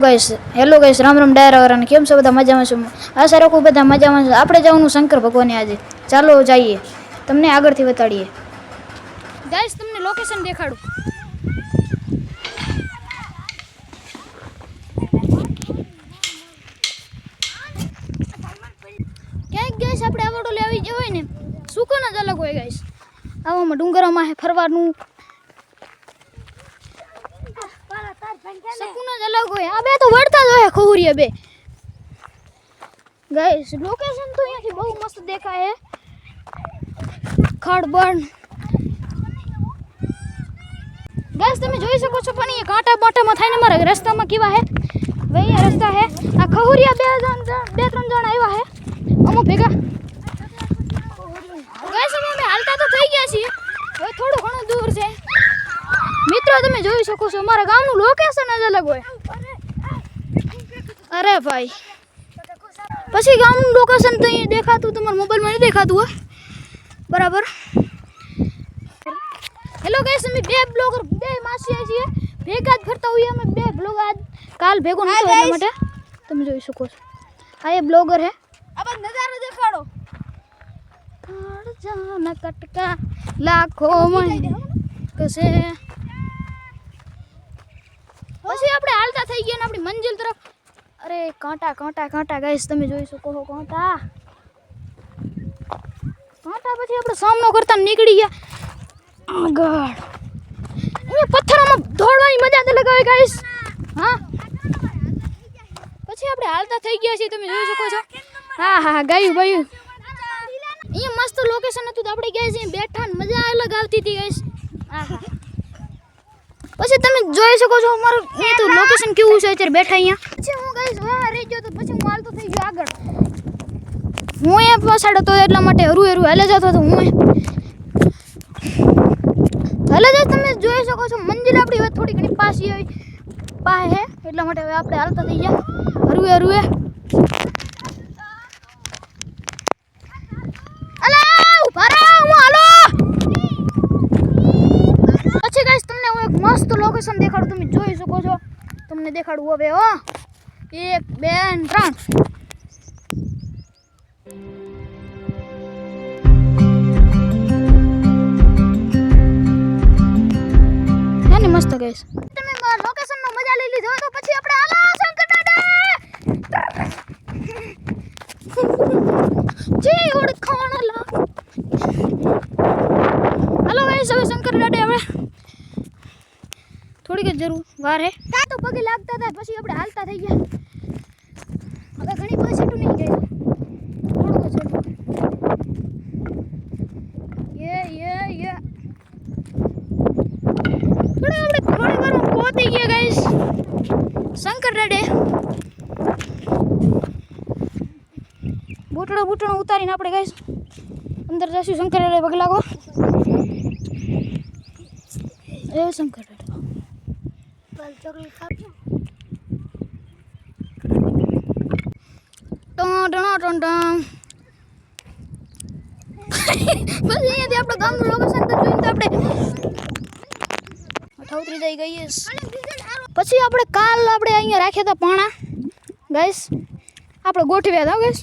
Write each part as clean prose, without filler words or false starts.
Guys hello guys Ram Ram डायरावाराने केम छो बधा मजामां छो आशा राखुं बधा मजामां छो। आपणे जवानुं शंकर भगवाने आज चालो जाइए तमने आगळथी बताडीए। गाइस तमने लोकेशन देखाडું ક્યાંક ગાइस આપણે આવડો લેવી જે હોય ને સુકન જ અલગ હોય ગાइस। આવામાં ડુંગરામાં હે ફરવાનું सकून ज अलग होय। आ बे तो वड़ता ज होय खहुरिया बे गाइस। लोकेशन तो यहाँ की बहुत मस्त देखा है खड़बड़ गाइस તમે જોઈ શકો છો પણ એ કાંટા બાટામાં થઈને મારા રસ્તામાં કેવા હે વઈ રસ્તા હે। આ ખहुरिया બે ત્રણ જણ આવ્યા હે અમો ભેગા ગાइस। અમે હાલતા તો થઈ ગયા છીએ હવે થોડું ઘણું દૂર છે મિત્રો। તમે જોઈ શકો છો અમારા ગામનું લોકેશન જ અલગ હોય। અરે ભાઈ પછી ગામનું લોકેશન તો અહીં દેખાતું તમારા મોબાઈલમાં નહીં દેખાતું હોય બરાબર। હેલો ગાઈસ અમે બે બ્લોગર બે માસી છીએ ભેગા જ ફરતા હોઈએ અમે બે બ્લોગ આજ કાલ ભેગો નતો એટલા માટે તમે જોઈ શકો છો। આ એ બ્લોગર હે આ નજારો દેખાડો કાળ જાના કટકા લાખો માં કસે પછી આપણે હાલતા થઈ ગયા ને આપણી મંજિલ તરફ। અરે કાંટા કાંટા કાંટા ગાઈસ તમે જોઈ શકો છો કાંટા કાંટા પછી આપણે સામનો કરતા નીકળી ગયા આગળ। અહીંયા પથ્થરોમાં દોડવાની મજા જ અલગ આવે ગાઈસ। હા પછી આપણે હાલતા થઈ ગયા છીએ તમે જોઈ શકો છો। હા હા ગાયું ભાઈ અહીંયા મસ્ત લોકેશન હતું તો આપણે ગયા છીએ બેઠા ને મજા અલગ આવતી હતી ગાઈસ। હા હા પછી તમે જોઈ શકો છો અમારું એ તો લોકેશન કેવું છે અત્યારે બેઠા અહીંયા। પછી હું ગાઈસ વાહ રહી ગયો તો પછી હું હાલતો થઈ ગયો આગળ। હું એ પાછળ હતો એટલા માટે હરુ હરુ હાલે જતો હતો હું હાલે જ તમે જોઈ શકો છો મંજિલ આપણી હવે થોડી ઘણી પાસી આવી પાસે હે એટલા માટે હવે આપણે હાલતા થઈ ગયા હરુ હરુ અલા ઉભા રહો હું હાલો। પછી ગાઈસ તમને હું એક મસ્ત લોકેશન દેખાડું તમે જોઈ શકો છો તમને દેખાડું હવે હો 1 2 3 यानी मस्त गाइस તમે લોકેશન નો મજા લઈ લીધો તો પછી આપણે આલા શંકર દાદા જે ઓળખાણ લા हेलो गाइस હવે શંકર દાદા હવે થોડીક જરૂર વાર હે કા તો પગે લાગતા હતા પછી આપણે હાલતા થઈ ગયા હવે ઘણી બસ છેટું નહીં ગઈ થોડું છેટું યે થોડી આપણે થોડી વારમાં પહોંચી ગયા ગાઈસ શંકર દાદા। બૂટડો ઉતારીને આપણે ગાઈસ અંદર જશું શંકર દાદા પગ લાગો એ શંકર દાદા ચોકલેટ ખાજો બસ અહીંયાથી આપણે ગામનું લોકેશન તો જોઈને તો આપણે ઉતરી જઈ ગઈએ। પછી આપણે કાલ આપણે અહીંયા રાખ્યા હતા પાણા ગાઈસ આપણે ગોઠવ્યા હતા ગાઈસ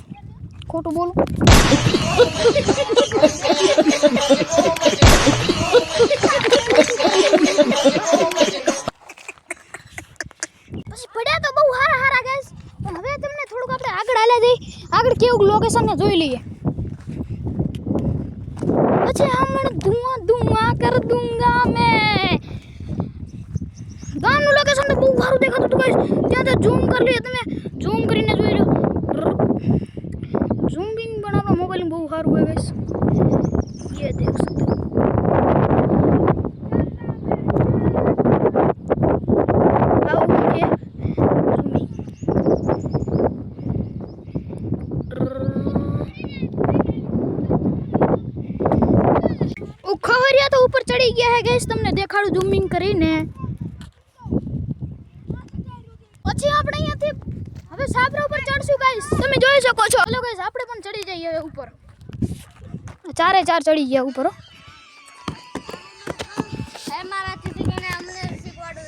ખોટું બોલું પડ્યા તો બહુ હારા હારા ગાઈસ પણ હવે તમને થોડુંક આપણે આગળ હાલ્યા જઈ આગળ કેવું લોકેશન ને જોઈ લઈએ પછી હમણાં ધુઆં ધુઆં કર દૂંગા મેં ગામનું લોકેશન તો બહુ સારું દેખાતું હતું ગાઈસ। ત્યાં તો ઝૂમ કરી લઈએ તમે ઝૂમ કરીને જોઈ લો ઝૂમિંગ પણ આપણા મોબાઈલમાં બહુ સારું હોય ગાઈસ ये देख सकते हो खहरिया तो ऊपर चढ़ी गया है गाइस તમને દેખાડું ઝૂમિંગ કરીને પછી આપણે અહીંયાથી હવે સાબરા ઉપર ચડશું ગાઈસ તમે જોઈ શકો છો। हेलो गाइस આપણે પણ ચડી જઈએ હવે ઉપર ચારે ચાર ચડી ગયા ઉપર હે મારાથી શીખીને અમને શીખવાડો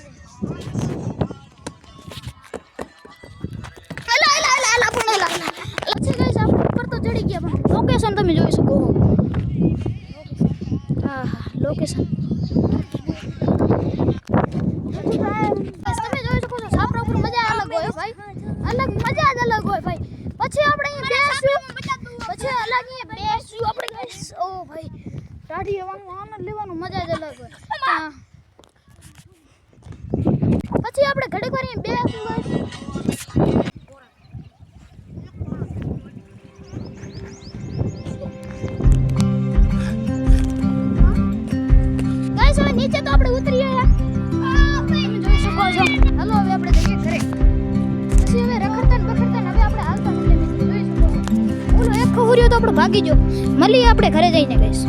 લોકેશન. તમે જોઈ શકો છો સાપરા ઉપર મજા અલગ હોય ભાઈ, અલગ મજા જ અલગ હોય ભાઈ. પછી આપણે અહીંયા બેસ્યું, પછી અલગ અહીંયા બેસ્યું આપણે ગાઈસ. ઓ ભાઈ ટાઢી હવાનું આનંદ લેવાનું મજા જ અલગ હોય. પછી આપણે ઘડીક વાર અહીંયા બેસ્યું ગાઈસ. ગાઈસ હવે નીચે તો આપણે ઉતરી આવ્યા, તમે જોઈ શકો છો. હાલો હવે આપણે જઈએ ઘરે. પછી હવે રખડતા ને બખડતા ને હવે આપણે હાલતા નથી, જોઈ શકો છો. ઓલો એક ખહુરિયો તો આપણો ભાગી ગયો. મળીએ આપણે ઘરે જઈને ગાઈસ.